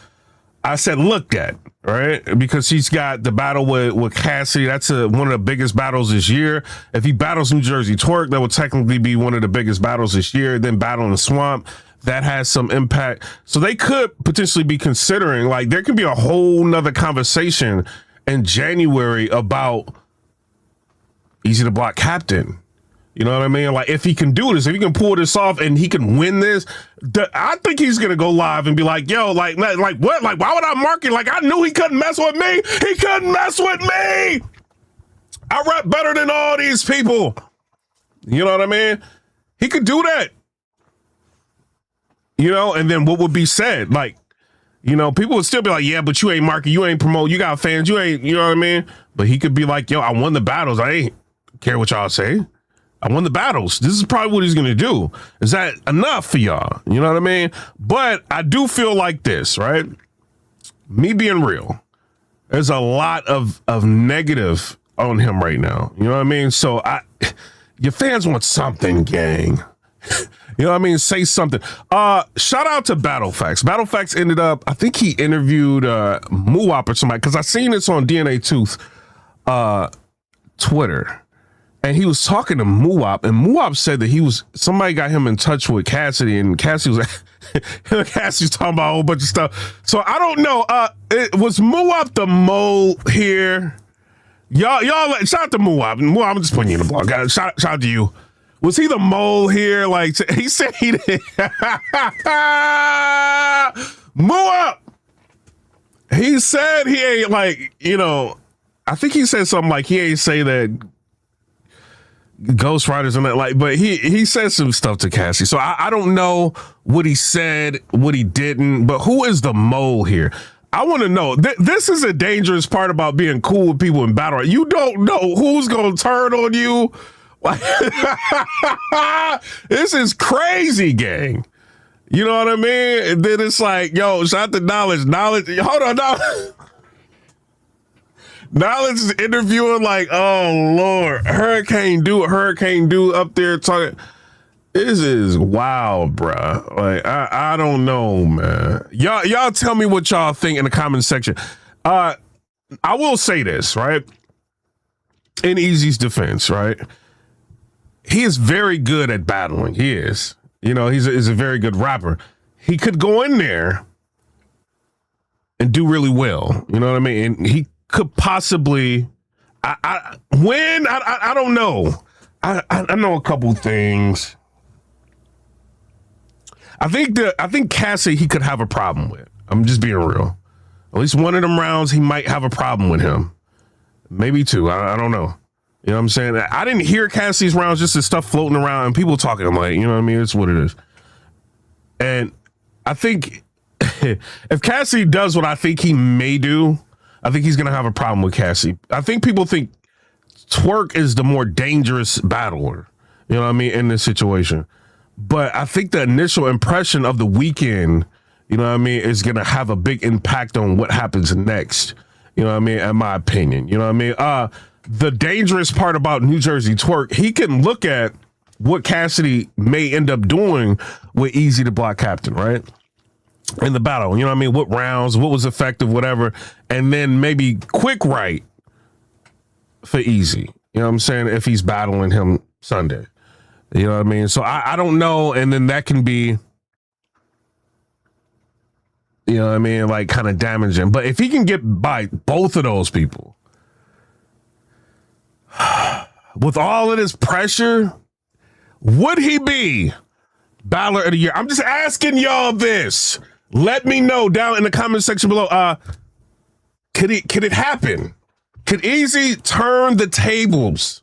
I said looked at, right? Because he's got the battle with Cassidy. That's one of the biggest battles this year. If he battles New Jersey Twerk, that would technically be one of the biggest battles this year. Then battle in the Swamp, that has some impact. So they could potentially be considering, like, there could be a whole nother conversation in January about EAZY the Block Captain. You know what I mean? Like, if he can do this, if he can pull this off and he can win this, I think he's going to go live and be like, yo, like what? Like, why would I mark it? Like, I knew he couldn't mess with me. He couldn't mess with me. I rap better than all these people. You know what I mean? He could do that. You know, and then what would be said? Like, you know, people would still be like, yeah, but you ain't marking, you ain't promote, you got fans, you ain't, you know what I mean? But he could be like, yo, I won the battles. I ain't care what y'all say. I won the battles. This is probably what he's going to do. Is that enough for y'all? You know what I mean? But I do feel like this, right? Me being real, there's a lot of negative on him right now. You know what I mean? So your fans want something, gang. You know what I mean? Say something. Shout out to BattleFacts. BattleFacts ended up, I think he interviewed MUUUWOP or somebody, because I seen this on DNA Tooth Twitter. And he was talking to MUUUWOP, and MUUUWOP said that somebody got him in touch with Cassidy, and Cassidy was Cassidy's talking about a whole bunch of stuff. So I don't know. Was MUUUWOP the mole here? Y'all, shout out to MUUUWOP. MUUUWOP, I'm just putting you in the blog. Shout out to you. Was he the mole here? Like, he said he did. MUUUWOP. He said he ain't, like, you know, I think he said something like he ain't say that Ghost Riders and that, like, but he said some stuff to Cassie. So I don't know what he said, what he didn't, but who is the mole here? I want to know. This is a dangerous part about being cool with people in battle. You don't know who's going to turn on you. This is crazy, gang. You know what I mean? And then it's like, yo, shout out to Knowledge. Hold on, Knowledge is interviewing like, oh Lord, Hurricane Dude up there talking. This is wild, bruh. Like, I don't know, man. Y'all tell me what y'all think in the comment section. I will say this, right? In EAZY's defense, right? He is very good at battling. He is. You know, he's a very good rapper. He could go in there and do really well. You know what I mean? And he could possibly, I don't know. I know a couple things. I think Cassie, he could have a problem with. I'm just being real. At least one of them rounds, he might have a problem with him. Maybe two. I don't know. You know what I'm saying? I didn't hear Cassie's rounds, just the stuff floating around and people talking. I'm like, you know what I mean? It's what it is. And I think if Cassie does what I think he may do, I think he's going to have a problem with Cassie. I think people think Twerk is the more dangerous battler, you know what I mean, in this situation. But I think the initial impression of the weekend, you know what I mean, is going to have a big impact on what happens next, you know what I mean, in my opinion. You know what I mean? The dangerous part about New Jersey Twerk, he can look at what Cassidy may end up doing with EAZY the Block Captain, right? In the battle, you know what I mean? What rounds, what was effective, whatever. And then maybe quick right for EAZY. You know what I'm saying? If he's battling him Sunday. You know what I mean? So I don't know. And then that can be, you know what I mean? Like kind of damaging. But if he can get by both of those people, with all of this pressure, would he be Battler of the Year? I'm just asking y'all this. Let me know down in the comment section below. Could it happen? Could EAZY turn the tables?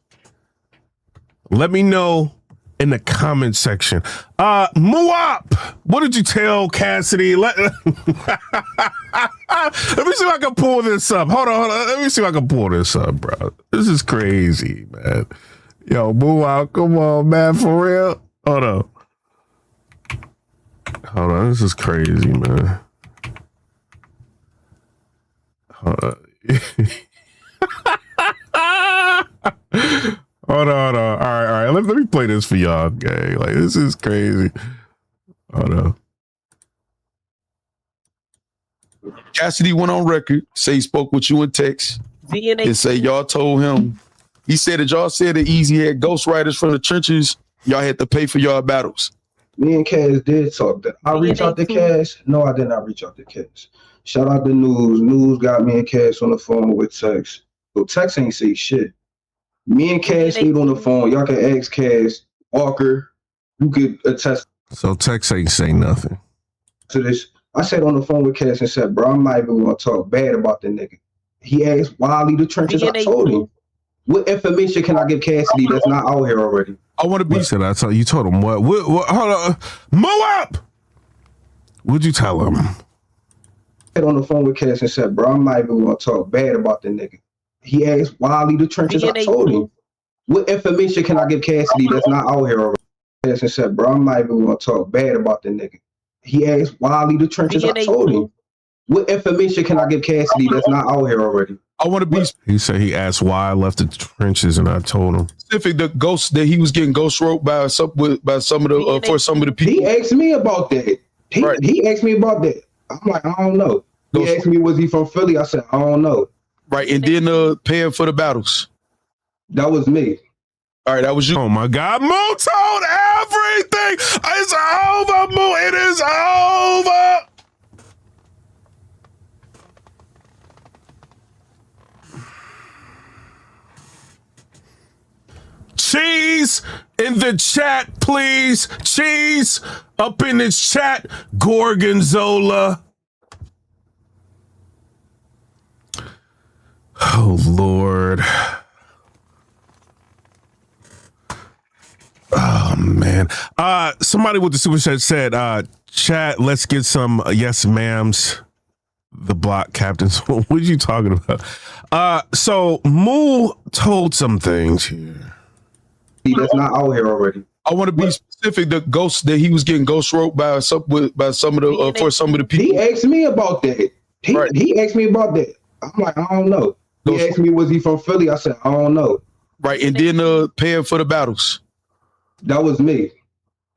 Let me know in the comment section. MUUUWOP, what did you tell Cassidy? Let me see if I can pull this up. Hold on. Let me see if I can pull this up, bro. This is crazy, man. Yo, MUUUWOP, come on, man, for real. Hold on. Hold on, this is crazy, man. Hold on. Hold on. All right. Let me play this for y'all, okay? Like, this is crazy. Hold on. Cassidy went on record, say he spoke with you in text, and say y'all told him. He said that y'all said that EAZY had ghostwriters from the trenches. Y'all had to pay for y'all battles. Me and Cass did talk. I reached out to Cass. No, I did not reach out to Cass. Shout out to News. News got me and Cass on the phone with text. So text ain't say shit. Me and Cass stayed on the phone. Y'all can ask Cass, Walker. You could attest. So text ain't say nothing to this. I sat on the phone with Cass and said, bro, I'm not even going to talk bad about the nigga. He asked why I leave the trenches. I told him. What information can I give Cassidy that's not out here already? I want to be. Said I told you told him what? Hold on, MUUUWOP. What'd you tell him? I sat on the phone with Cass and said, bro, I'm not even going to talk bad about the nigga. He asked why I leave the trenches. I told him. What information can I give Cassidy that's not out here already? Cass and said, bro, I'm not even going to talk bad about the nigga. He asked why I leave the trenches. I told him. What information can I give Cassidy that's not out here already? I want to be. He said he asked why I left the trenches, and I told him specific. The ghost that he was getting ghost roped by some of the for some of the people. He asked me about that. He asked me about that. I'm like, I don't know. He asked me, was he from Philly? I said, I don't know. Right, and then paying for the battles. That was me. All right, that was you. Oh my God, Moo told everything. It's over, Moo. It is over. Cheese in the chat, please. Cheese up in the chat. Gorgonzola. Oh, Lord. Oh, man. Somebody with the super chat said, chat, let's get some yes, ma'ams. The block captains. What are you talking about? So Moo told some things here. That's not out here already. I want to be specific. The ghost that he was getting ghost roped by some of the for some of the people. He asked me about that. He asked me about that. I'm like, I don't know. He asked me, was he from Philly? I said, I don't know. Right, and then paying for the battles. That was me.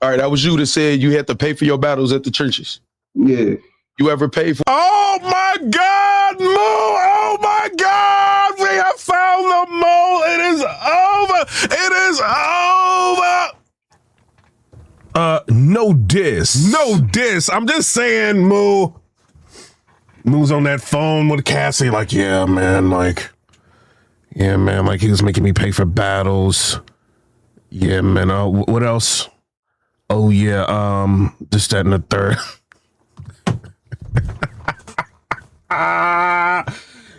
All right, that was you that said you had to pay for your battles at the churches. Yeah. You ever paid for? Oh my God, Moo! Oh my God! We have found the mole. It is over. It is over. No diss. No diss. I'm just saying, Moo. Moo's on that phone with Cassie, like, yeah, man, like he was making me pay for battles. Yeah, man. What else? Oh yeah, this, that, and the third.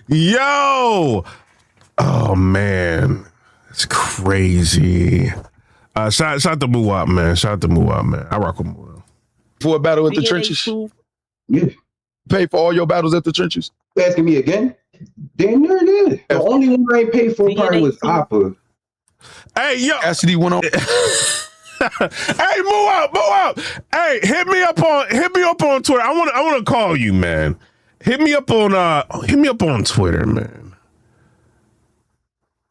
Yo, oh man, it's crazy. Shout out to MUUUWOP, man. Shout out to MUUUWOP, man. I rock with MUUUUWOP. For a battle at the trenches? Yeah. Pay for all your battles at the trenches? You asking me again? Damn near did. The only one I ain't paid for probably was Oppa. Hey, yo. Cassidy went on. Hey, MUUUWOP. Hey, hit me up on Twitter. I want to call you, man. Hit me up on Twitter, man.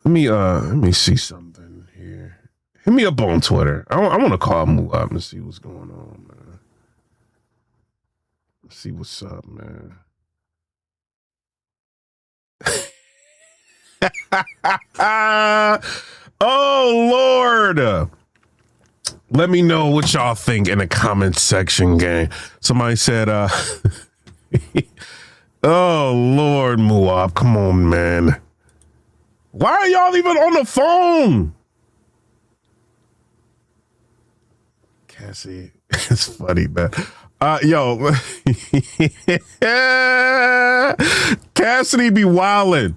Let me see something here. Hit me up on Twitter. I want to call MUUUWOP and see what's going on, man. Let's see what's up, man. Oh Lord. Let me know what y'all think in the comment section, gang. Somebody said, oh Lord, MUUUWOP, come on, man. Why are y'all even on the phone? Cassie, it's funny, man. Yo, Cassidy be wildin'.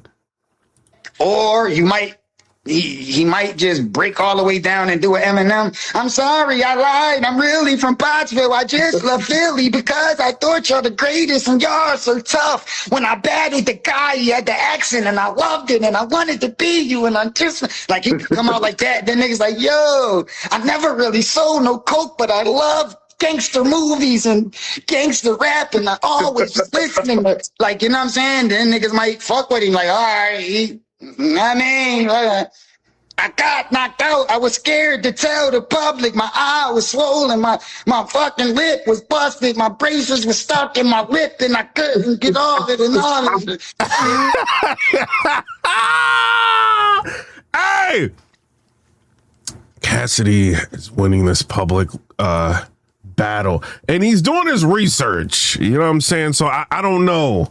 Or you might, he might just break all the way down and do an Eminem. I'm sorry, I lied. I'm really from Pottsville. I just love Philly because I thought you're the greatest and you're so tough. When I battled the guy, he had the accent and I loved it and I wanted to be you. And I'm just like, he could come out like that. Then niggas like, yo, I never really sold no coke, but I love gangster movies and gangster rap, and I always just listening to, like, you know what I'm saying? Then niggas might fuck with him, like, all right, I mean, I got knocked out. I was scared to tell the public. My eye was swollen. My fucking lip was busted. My braces were stuck in my lip, and I couldn't get off it and all of it. Hey! Cassidy is winning this public battle, and he's doing his research. You know what I'm saying? So I don't know.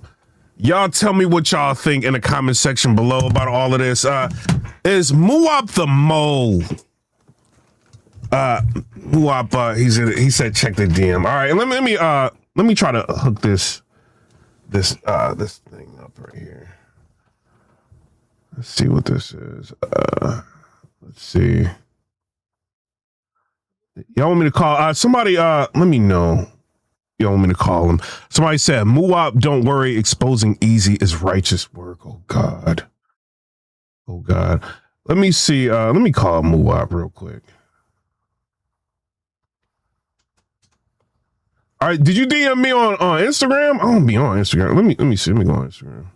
Y'all tell me what y'all think in the comment section below about all of this. Is MUUUWOP the mole? MUUUWOP, he said check the DM. All right, let me try to hook this thing up right here. Let's see what this is. Let's see. Y'all want me to call somebody? Let me know. You want me to call him? Somebody said, MUUUWOP, don't worry, exposing EAZY is righteous work. Oh God. Oh God. Let me see. Let me call MUUUWOP real quick. All right. Did you DM me on Instagram? I don't be on Instagram. Let me see. Let me go on Instagram.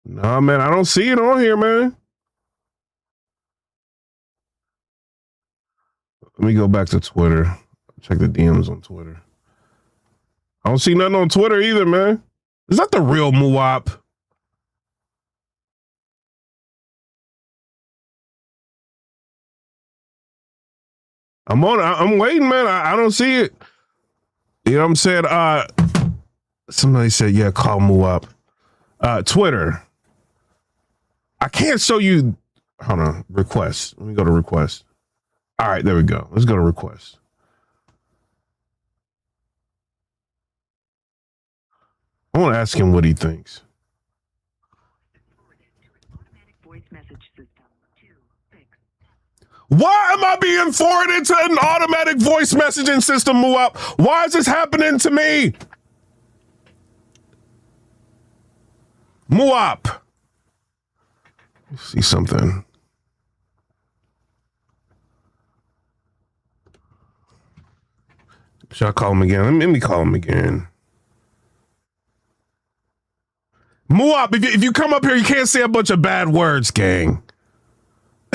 Nah, man, I don't see it on here, man. Let me go back to Twitter. Check the DMs on Twitter. I don't see nothing on Twitter either, man. Is that the real MUUUWOP? I'm waiting, man. I don't see it. You know what I'm saying? Somebody said, yeah, call MUUUWOP. Twitter. I can't show you. Hold on. Request. Let me go to request. All right, there we go. Let's go to request. I want to ask him what he thinks. Why am I being forwarded to an automatic voice messaging system, MUUUWOP? Why is this happening to me? MUUUWOP. Let's see something. Should I call him again? Let me call him again. MUUUWOP, if you come up here, you can't say a bunch of bad words, gang.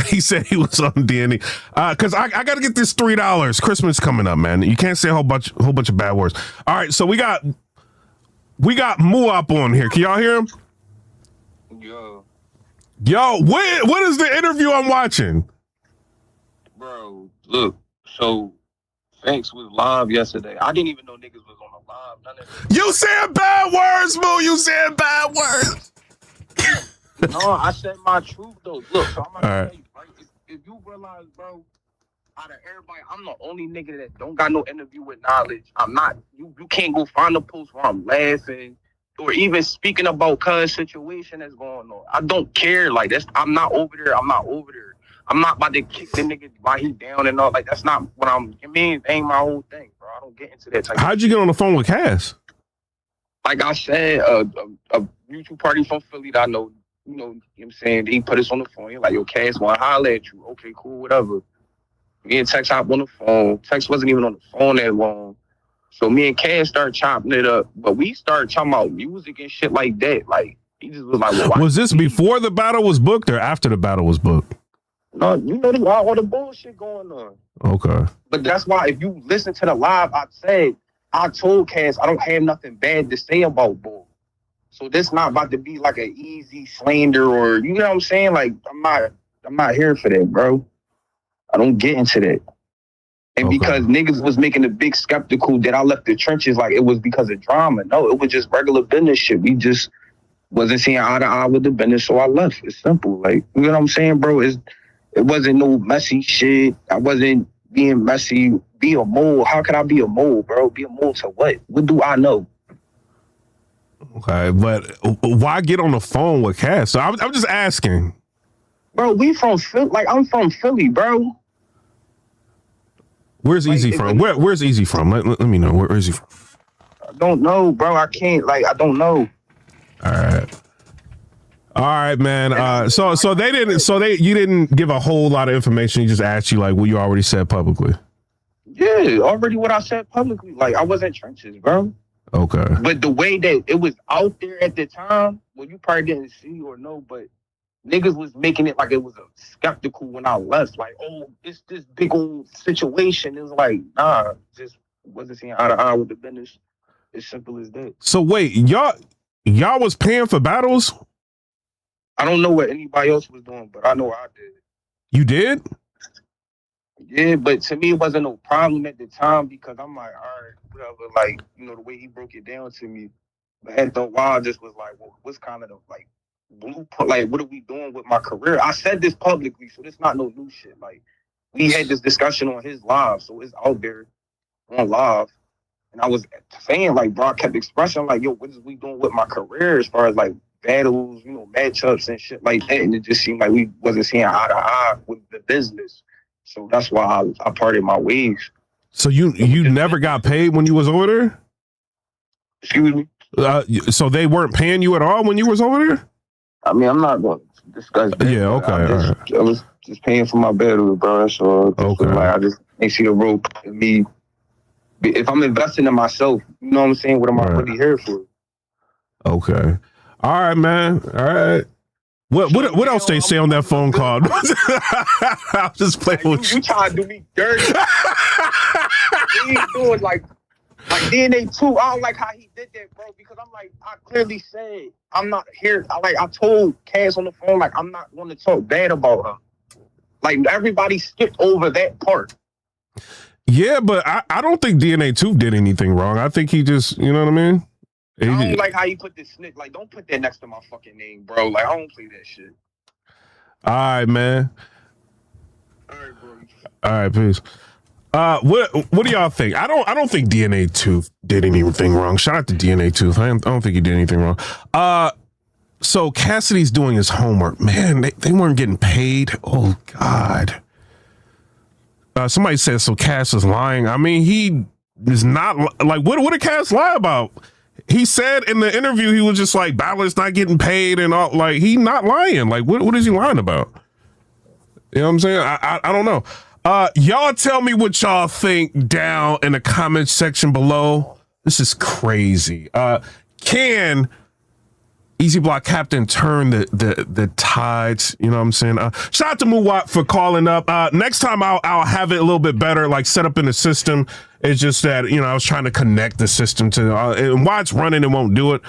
He said he was on D&E. Because I got to get this $3. Christmas coming up, man. You can't say a whole bunch of bad words. All right, so we got MUUUWOP on here. Can y'all hear him? Yo, what is the interview I'm watching? Bro, look, so Thanks was live yesterday. I didn't even know niggas was on the live. None of you said bad words, Moo. You said bad words. No, I said my truth though. Look, so I'm gonna tell you, right? If you realize, bro, out of everybody, I'm the only nigga that don't got no interview with knowledge. I'm not. You can't go find a post where I'm laughing or even speaking about cuz situation that's going on. I don't care. Like I'm not over there. I'm not over there. I'm not about to kick the nigga while he down and all. Like that's not what I mean. It ain't my whole thing, bro. I don't get into that type. How'd you get on the phone with Cass? Like I said, a mutual party from Philly that I know. You know what I'm saying? He put us on the phone. He like, yo, Cass, wanna holler at you. Okay, cool, whatever. Me and Tex hop on the phone. Tex wasn't even on the phone that long. So me and Cass started chopping it up. But we started talking about music and shit like that. Like, he just was like, well, was this before the battle was booked or after the battle was booked? No, you know all the bullshit going on. Okay. But that's why if you listen to the live, I told Cass I don't have nothing bad to say about Bull. So this not about to be like an easy slander or you know what I'm saying? Like I'm not here for that, bro. I don't get into that. And because niggas was making a big skeptical that I left the trenches like it was because of drama. No, it was just regular business shit. We just wasn't seeing eye to eye with the business, so I left. It's simple. Like, you know what I'm saying, bro? It wasn't no messy shit. I wasn't being messy. Be a mole. How could I be a mole, bro? Be a mole to what? What do I know? Okay, but why get on the phone with Cass? So I'm just asking. Bro, we from Philly. Like, I'm from Philly, bro. Where's EAZY from? Where's EAZY from? Let me know. Where is he from? I don't know, bro. I can't. Like, I don't know. All right. All right, man. So you didn't give a whole lot of information. He just asked you like what you already said publicly. Yeah, already what I said publicly. Like, I was in trenches, bro. Okay. But the way that it was out there at the time, well, you probably didn't see or know, but niggas was making it like it was a skeptical when I left. Like, oh, it's this big old situation. It was like, nah, just wasn't seeing eye to eye with the business. As simple as that. So wait, y'all was paying for battles? I don't know what anybody else was doing, but I know I did. You did? Yeah, but to me, it wasn't no problem at the time because I'm like, all right, whatever. Like, you know, the way he broke it down to me. But after a while, I just was like, well, what's kind of the, like, blueprint? Like, what are we doing with my career? I said this publicly, so this not no new shit. Like, we had this discussion on his live, so it's out there on live. And I was saying, like, bro, I kept expressing, like, yo, what is we doing with my career as far as, like, battles, you know, matchups and shit like that. And it just seemed like we wasn't seeing eye to eye with the business. So that's why I parted my ways. So you never got paid when you was over there? Excuse me? So they weren't paying you at all when you was over there? I mean, I'm not going to discuss that. Yeah, okay. I was just paying for my battle, bro. So okay. Like, I just ain't see the rope in me. If I'm investing in myself, you know what I'm saying? What am I really here for? Okay. All right, man. All right. What else they say on that phone call? I'll just play with you. You trying to do me dirty. He doing like DNA 2. I don't like how he did that, bro, because I'm like, I clearly said I'm not here. I told Cass on the phone, like, I'm not going to talk bad about her. Like, everybody skipped over that part. Yeah, but I don't think DNA 2 did anything wrong. I think he just, you know what I mean? I don't like how you put this snitch. Like, don't put that next to my fucking name, bro. Like, I don't play that shit. All right, man. All right, bro. All right, peace. What do y'all think? I don't think DNA 2 did anything wrong. Shout out to DNA 2. I don't think he did anything wrong. So Cassidy's doing his homework. Man, they weren't getting paid. Oh God. Somebody said so. Cass is lying. I mean, he is not like what did Cass lie about? He said in the interview he was just like Ballard's not getting paid and all. Like, he not lying. Like, what is he lying about? You know what I'm saying? I don't know. Y'all tell me what y'all think down in the comments section below. This is crazy. Can Easy Block Captain turn the tides? You know what I'm saying? Shout out to MUUUWOP for calling up. Next time I'll have it a little bit better, like set up in the system. It's just that, you know, I was trying to connect the system to, and while it's running, it won't do it.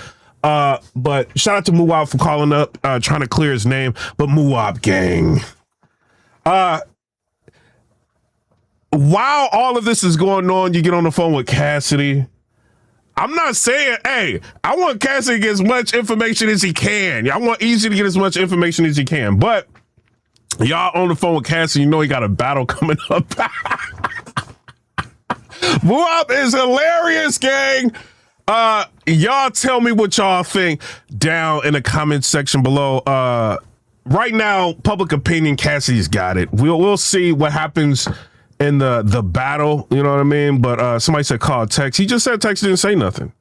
But shout out to MUUUWOP for calling up, trying to clear his name. But MUUUWOP gang. While all of this is going on, you get on the phone with Cassidy. I'm not saying, hey, I want Cassidy to get as much information as he can. I want Easy to get as much information as he can. But y'all on the phone with Cassidy, you know he got a battle coming up. MUUUWOP is hilarious, gang. Y'all tell me what y'all think down in the comments section below. Right now, public opinion, Cassidy's got it. We'll see what happens in the battle, you know what I mean? But somebody said call text. He just said text, didn't say nothing.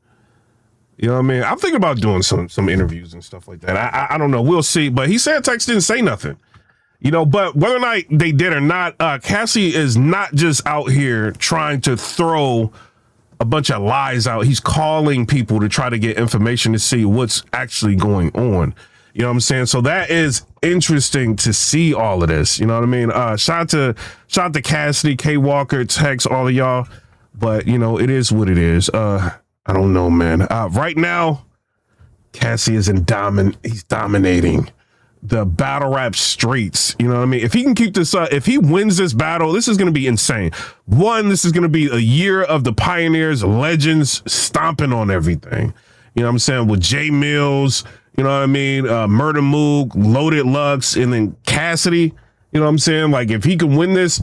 You know what I mean? I'm thinking about doing some interviews and stuff like that. I don't know. We'll see. But he said text didn't say nothing. You know, but whether or not they did or not, Cassie is not just out here trying to throw a bunch of lies out. He's calling people to try to get information to see what's actually going on. You know what I'm saying? So that is interesting to see all of this. You know what I mean? Shout out to Cassidy, K Walker, Tex, all of y'all. But, you know, it is what it is. I don't know, man. Right now, Cassie is he's dominating the battle rap streets. You know what I mean? If he can keep this up, if he wins this battle, this is going to be insane. One, this is going to be a year of the pioneers, legends stomping on everything. You know what I'm saying? With Jay Mills, you know what I mean? Murder Moog, Loaded Lux, and then Cassidy. You know what I'm saying? Like, if he can win this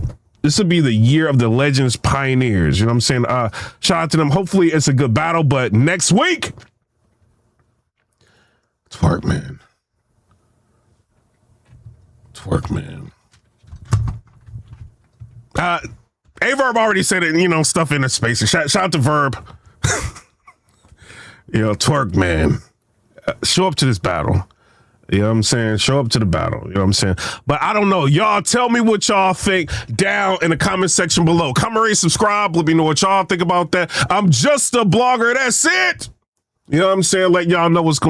would be the year of the legends, pioneers. You know what I'm saying? Shout out to them. Hopefully it's a good battle, but next week, Twerk Man. A-Verb already said it, you know, stuff in the spaces. Shout out to Verb. You know, Twerk Man. Show up to this battle. You know what I'm saying? Show up to the battle. You know what I'm saying? But I don't know. Y'all tell me what y'all think down in the comment section below. Comment, rate, subscribe. Let me know what y'all think about that. I'm just a blogger. That's it. You know what I'm saying? Let y'all know what's going on.